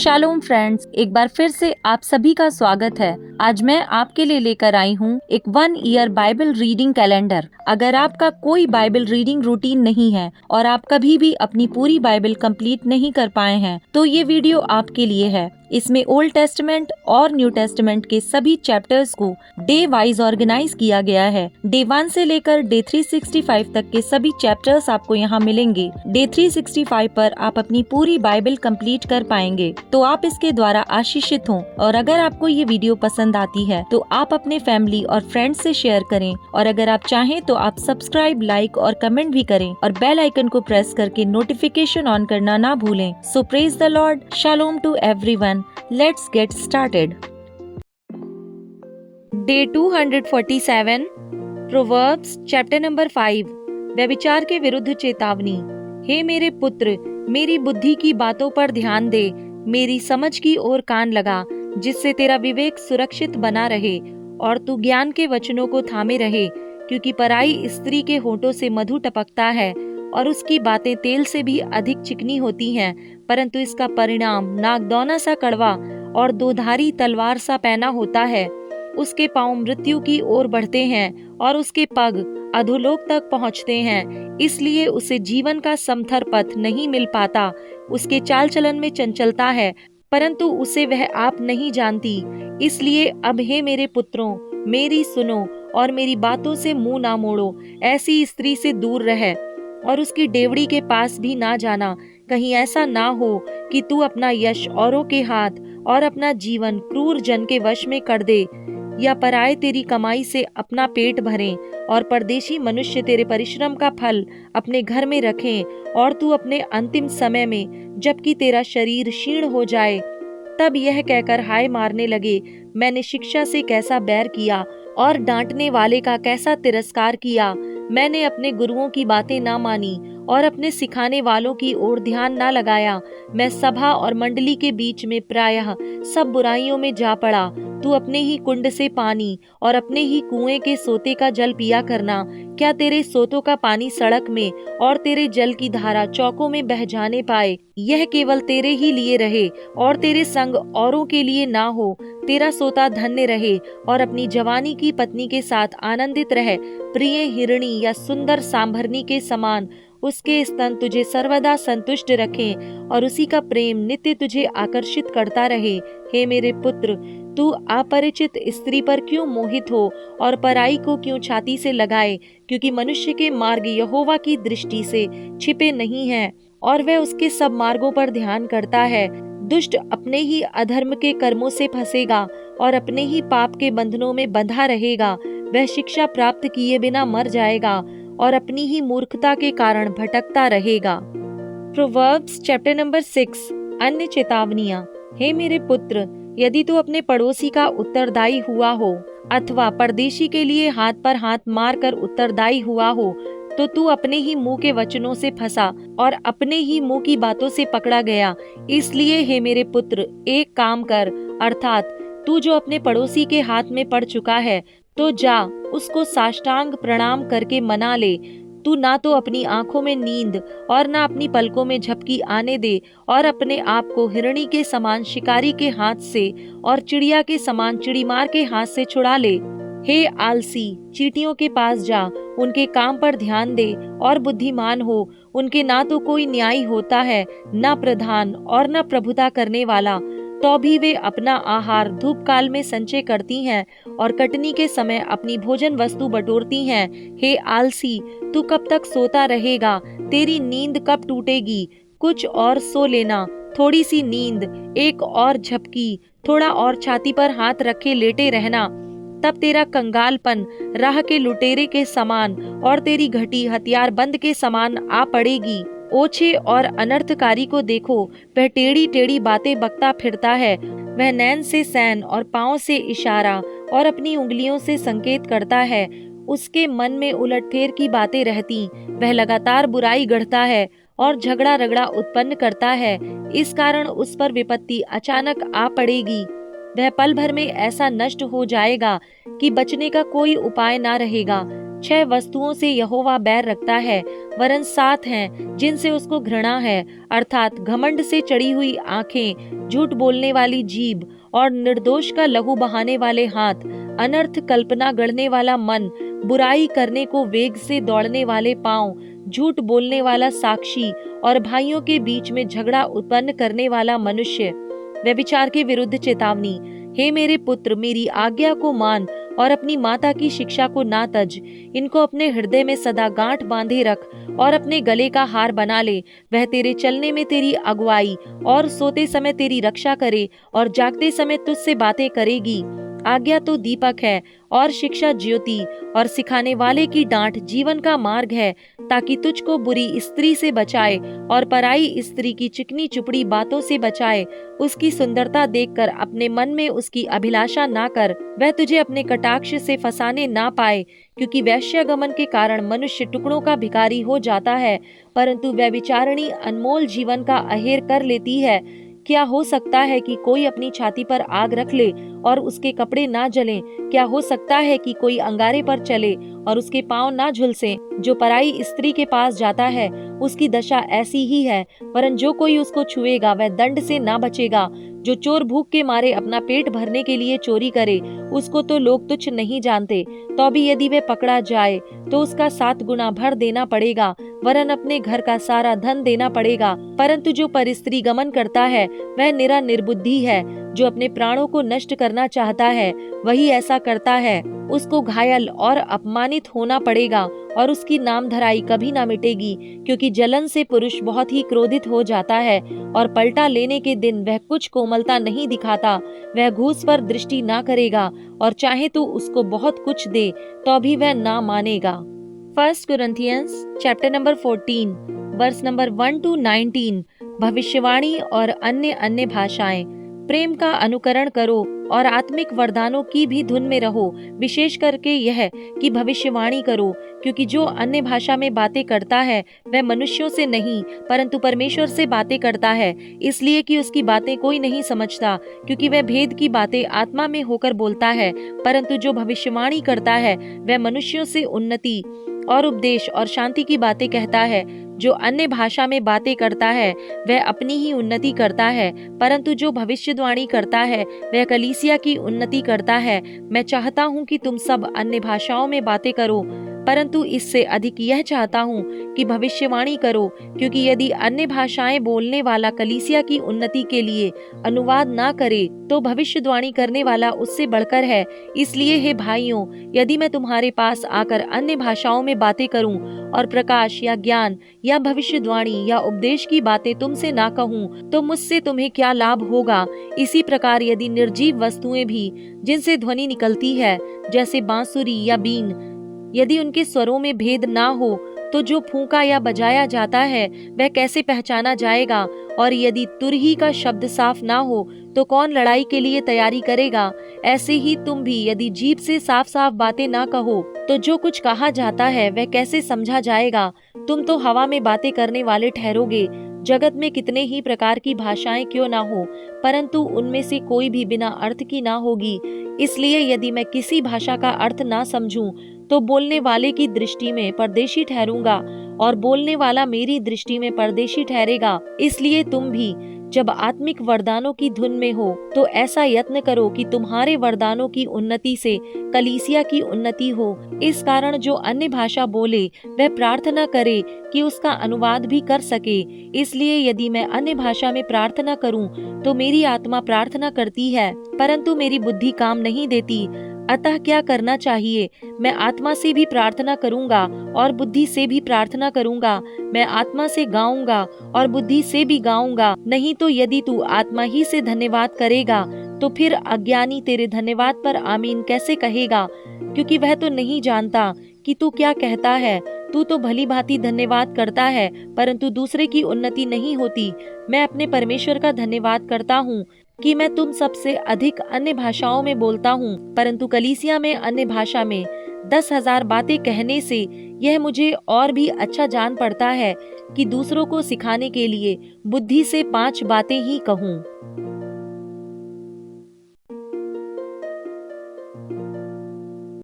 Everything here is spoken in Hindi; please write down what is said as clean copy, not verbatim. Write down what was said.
शालोम फ्रेंड्स, एक बार फिर से आप सभी का स्वागत है। आज मैं आपके लिए लेकर आई हूँ एक 1 ईयर बाइबल रीडिंग कैलेंडर। अगर आपका कोई बाइबल रीडिंग रूटीन नहीं है और आप कभी भी अपनी पूरी बाइबल कंप्लीट नहीं कर पाए हैं, तो ये वीडियो आपके लिए है। इसमें ओल्ड टेस्टमेंट और न्यू टेस्टमेंट के सभी चैप्टर्स को डे वाइज ऑर्गेनाइज किया गया है। डे 1 से लेकर डे 365 तक के सभी चैप्टर्स आपको यहाँ मिलेंगे। डे 365 पर आप अपनी पूरी बाइबल कंप्लीट कर पाएंगे, तो आप इसके द्वारा आशीषित हों। और अगर आपको ये वीडियो पसंद आती है तो आप अपने फैमिली और फ्रेंड्स से शेयर करें, और अगर आप चाहें तो आप सब्सक्राइब, लाइक और कमेंट भी करें और बेल आइकन को प्रेस करके नोटिफिकेशन ऑन करना ना भूलें। सो प्रेज द लॉर्ड, शालोम to everyone. Let's get started. Day 247, Proverbs chapter number 5, व्यभिचार के विरुद्ध चेतावनी। हे मेरे पुत्र, मेरी बुद्धि की बातों पर ध्यान दे, मेरी समझ की ओर कान लगा, जिससे तेरा विवेक सुरक्षित बना रहे और तू ज्ञान के वचनों को थामे रहे। क्योंकि पराई स्त्री के होठों से मधु टपकता है और उसकी बातें तेल से भी अधिक चिकनी होती हैं, परंतु इसका परिणाम नागदौना सा कड़वा और दोधारी तलवार सा पैना होता है। उसके पांव मृत्यु की ओर बढ़ते हैं और उसके पग अधोलोक तक पहुंचते हैं, इसलिए उसे जीवन का समथर पथ नहीं मिल पाता। उसके चाल चलन में चंचलता है, परंतु उसे वह आप नहीं जानती। इसलिए अब हे मेरे पुत्रों, मेरी सुनो और मेरी बातों से मुंह ना मोड़ो। ऐसी स्त्री से दूर रह और उसकी डेवड़ी के पास भी ना जाना। कहीं ऐसा ना हो कि तू अपना यश औरों के हाथ और अपना जीवन क्रूर जन के वश में कर दे, या पराये तेरी कमाई से अपना पेट भरें और परदेशी मनुष्य तेरे परिश्रम का फल अपने घर में रखें, और तू अपने अंतिम समय में, जबकि तेरा शरीर क्षीण हो जाए, तब यह कहकर हाय मारने लगे, मैंने शिक्षा से कैसा बैर किया और डांटने वाले का कैसा तिरस्कार किया। मैंने अपने गुरुओं की बातें ना मानी और अपने सिखाने वालों की ओर ध्यान ना लगाया। मैं सभा और मंडली के बीच में प्रायः सब बुराइयों में जा पड़ा। तू अपने ही कुंड से पानी और अपने ही कुएं के सोते का जल पिया करना। क्या तेरे सोतों का पानी सड़क में और तेरे जल की धारा चौकों में बह जाने पाए? यह केवल तेरे ही लिए रहे और तेरे संग औरों के लिए ना हो। तेरा सोता धन्य रहे और अपनी जवानी की पत्नी के साथ आनंदित रह। प्रिय हिरणी या सुंदर सांभरनी के समान उसके स्तन तुझे सर्वदा संतुष्ट रखें और उसी का प्रेम नित्य तुझे आकर्षित करता रहे। हे मेरे पुत्र, तू अपरिचित स्त्री पर क्यों मोहित हो और पराई को क्यों छाती से लगाए? क्योंकि मनुष्य के मार्ग यहोवा की दृष्टि से छिपे नहीं हैं और वह उसके सब मार्गों पर ध्यान करता है। दुष्ट अपने ही अधर्म के कर्मों से फंसेगा और अपने ही पाप के बंधनों में बंधा रहेगा। वह शिक्षा प्राप्त किए बिना मर जाएगा और अपनी ही मूर्खता के कारण भटकता रहेगा। प्रोवर्ब्स चैप्टर नंबर 6, अन्य चेतावनियां। हे मेरे पुत्र, यदि तू अपने पड़ोसी का उत्तरदायी हुआ हो अथवा परदेशी के लिए हाथ पर हाथ मारकर उत्तरदायी हुआ हो, तो तू अपने ही मुंह के वचनों से फंसा और अपने ही मुंह की बातों से पकड़ा गया। इसलिए हे मेरे पुत्र, एक काम कर, अर्थात तू जो अपने पड़ोसी के हाथ में पड़ चुका है, तो जा उसको साष्टांग प्रणाम करके मना ले। तू ना तो अपनी आंखों में नींद और ना अपनी पलकों में झपकी आने दे, और अपने आप को हिरणी के समान शिकारी के हाथ से और चिड़िया के समान चिड़ीमार के हाथ से छुड़ा ले। हे आलसी, चींटियों के पास जा, उनके काम पर ध्यान दे और बुद्धिमान हो। उनके ना तो कोई न्याय होता है, ना प्रधान और ना प्रभुता करने वाला, तो भी वे अपना आहार धूप काल में संचय करती हैं और कटनी के समय अपनी भोजन वस्तु बटोरती हैं। हे आलसी, तू कब तक सोता रहेगा? तेरी नींद कब टूटेगी? कुछ और सो लेना, थोड़ी सी नींद, एक और झपकी, थोड़ा और छाती पर हाथ रखे लेटे रहना। तब तेरा कंगालपन राह के लुटेरे के समान और तेरी घटी हथियारबंद के समान आ पड़ेगी। ओछे और अनर्थकारी को देखो, वह टेढ़ी टेढ़ी बातें बकता फिरता है। वह नैन से सैन और पाँव से इशारा और अपनी उंगलियों से संकेत करता है। उसके मन में उलटफेर की बातें रहती। वह लगातार बुराई गढ़ता है और झगड़ा रगड़ा उत्पन्न करता है। इस कारण उस पर विपत्ति अचानक आ पड़ेगी। वह पल भर में ऐसा नष्ट हो जाएगा कि बचने का कोई उपाय ना रहेगा। 6 वस्तुओं से यहोवा बैर रखता है, वरन 7 हैं जिनसे उसको घृणा है, अर्थात घमंड से चढ़ी हुई आंखें, झूठ बोलने वाली जीभ और निर्दोष का लहू बहाने वाले हाथ, अनर्थ कल्पना गढ़ने वाला मन, बुराई करने को वेग से दौड़ने वाले पांव, झूठ बोलने वाला साक्षी और भाइयों के बीच में झगड़ा उत्पन्न करने वाला मनुष्य। व्यभिचार के विरुद्ध चेतावनी। हे मेरे पुत्र, मेरी आज्ञा को मान और अपनी माता की शिक्षा को ना तज। इनको अपने हृदय में सदा गांठ बांधे रख और अपने गले का हार बना ले। वह तेरे चलने में तेरी अगुवाई और सोते समय तेरी रक्षा करे और जागते समय तुझसे बातें करेगी। आज्ञा तो दीपक है और शिक्षा ज्योति, और सिखाने वाले की डांट जीवन का मार्ग है, ताकि तुझको बुरी स्त्री से बचाए और पराई स्त्री की चिकनी चुपड़ी बातों से बचाए। उसकी सुंदरता देखकर अपने मन में उसकी अभिलाषा ना कर, वह तुझे अपने कटाक्ष से फंसाने ना पाए, क्योंकि वैश्यगमन के कारण मनुष्य टुकड़ों का भिखारी हो जाता है, परंतु व्यभिचारिणी अनमोल जीवन का अहेर कर लेती है। क्या हो सकता है कि कोई अपनी छाती पर आग रख ले और उसके कपड़े ना जलें? क्या हो सकता है कि कोई अंगारे पर चले और उसके पांव ना झुलसें? जो पराई स्त्री के पास जाता है उसकी दशा ऐसी ही है, वरन जो कोई उसको छुएगा वह दंड से ना बचेगा। जो चोर भूख के मारे अपना पेट भरने के लिए चोरी करे, उसको तो लोग तुच्छ नहीं जानते, तो भी यदि वह पकड़ा जाए तो उसका 7 गुना भर देना पड़ेगा, वरन अपने घर का सारा धन देना पड़ेगा। परंतु जो परस्त्री गमन करता है वह निरा निर्बुद्धि है। जो अपने प्राणों को नष्ट करना चाहता है वही ऐसा करता है। उसको घायल और अपमानित होना पड़ेगा और उसकी नामधराई कभी ना मिटेगी, क्योंकि जलन से पुरुष बहुत ही क्रोधित हो जाता है और पलटा लेने के दिन वह कुछ कोमलता नहीं दिखाता। वह घूस पर दृष्टि ना करेगा और चाहे तो उसको बहुत कुछ दे तो भी वह ना मानेगा। 1 Corinthians chapter number 14 verse number 1 to 19। भविष्यवाणी और अन्य भाषाएं। प्रेम का अनुकरण करो और आत्मिक वरदानों की भी धुन में रहो, विशेष करके यह कि भविष्यवाणी करो, क्योंकि जो अन्य भाषा में बातें करता है वह मनुष्यों से नहीं परंतु परमेश्वर से बातें करता है, इसलिए कि उसकी बातें कोई नहीं समझता, क्योंकि वह भेद की बातें आत्मा में होकर बोलता है। परंतु जो भविष्यवाणी करता है वह मनुष्यों से उन्नति और उपदेश और शांति की बातें कहता है। जो अन्य भाषा में बातें करता है वह अपनी ही उन्नति करता है, परंतु जो भविष्यवाणी करता है वह कलीसिया की उन्नति करता है। मैं चाहता हूँ कि तुम सब अन्य भाषाओं में बातें करो, परंतु इससे अधिक यह चाहता हूँ कि भविष्यवाणी करो, क्योंकि यदि अन्य भाषाएं बोलने वाला कलीसिया की उन्नति के लिए अनुवाद ना करे तो भविष्यवाणी करने वाला उससे बढ़कर है। इसलिए हे भाइयों, यदि मैं तुम्हारे पास आकर अन्य भाषाओं में बातें करूं और प्रकाश या ज्ञान या भविष्यवाणी या उपदेश की बातें तुमसे ना कहूं, तो मुझसे तुम्हें क्या लाभ होगा? इसी प्रकार यदि निर्जीव वस्तुएं भी जिनसे ध्वनि निकलती है, जैसे बांसुरी या बीन, यदि उनके स्वरों में भेद ना हो, तो जो फूंका या बजाया जाता है वह कैसे पहचाना जाएगा? और यदि तुरही का शब्द साफ ना हो तो कौन लड़ाई के लिए तैयारी करेगा? ऐसे ही तुम भी यदि जीभ से साफ साफ बातें ना कहो तो जो कुछ कहा जाता है वह कैसे समझा जाएगा? तुम तो हवा में बातें करने वाले ठहरोगे। जगत में कितने ही प्रकार की भाषाएं क्यों ना हो, परंतु उनमें से कोई भी बिना अर्थ की ना होगी। इसलिए यदि मैं किसी भाषा का अर्थ ना समझूं तो बोलने वाले की दृष्टि में परदेशी ठहरूंगा और बोलने वाला मेरी दृष्टि में परदेशी ठहरेगा। इसलिए तुम भी जब आत्मिक वरदानों की धुन में हो तो ऐसा यत्न करो कि तुम्हारे वरदानों की उन्नति से कलीसिया की उन्नति हो। इस कारण जो अन्य भाषा बोले वह प्रार्थना करे कि उसका अनुवाद भी कर सके। इसलिए यदि मैं अन्य भाषा में प्रार्थना करूं तो मेरी आत्मा प्रार्थना करती है, परंतु मेरी बुद्धि काम नहीं देती। अतः क्या करना चाहिए? मैं आत्मा से भी प्रार्थना करूंगा और बुद्धि से भी प्रार्थना करूंगा। मैं आत्मा से गाऊंगा और बुद्धि से भी गाऊंगा। नहीं तो यदि तू आत्मा ही से धन्यवाद करेगा तो फिर अज्ञानी तेरे धन्यवाद पर आमीन कैसे कहेगा? क्योंकि वह तो नहीं जानता कि तू क्या कहता है। तू तो भली भांति धन्यवाद करता है, परंतु दूसरे की उन्नति नहीं होती। मैं अपने परमेश्वर का धन्यवाद करता हूँ कि मैं तुम सबसे अधिक अन्य भाषाओं में बोलता हूँ, परंतु कलीसिया में अन्य भाषा में 10,000 बातें कहने से यह मुझे और भी अच्छा जान पड़ता है कि दूसरों को सिखाने के लिए बुद्धि से 5 बातें ही कहूँ।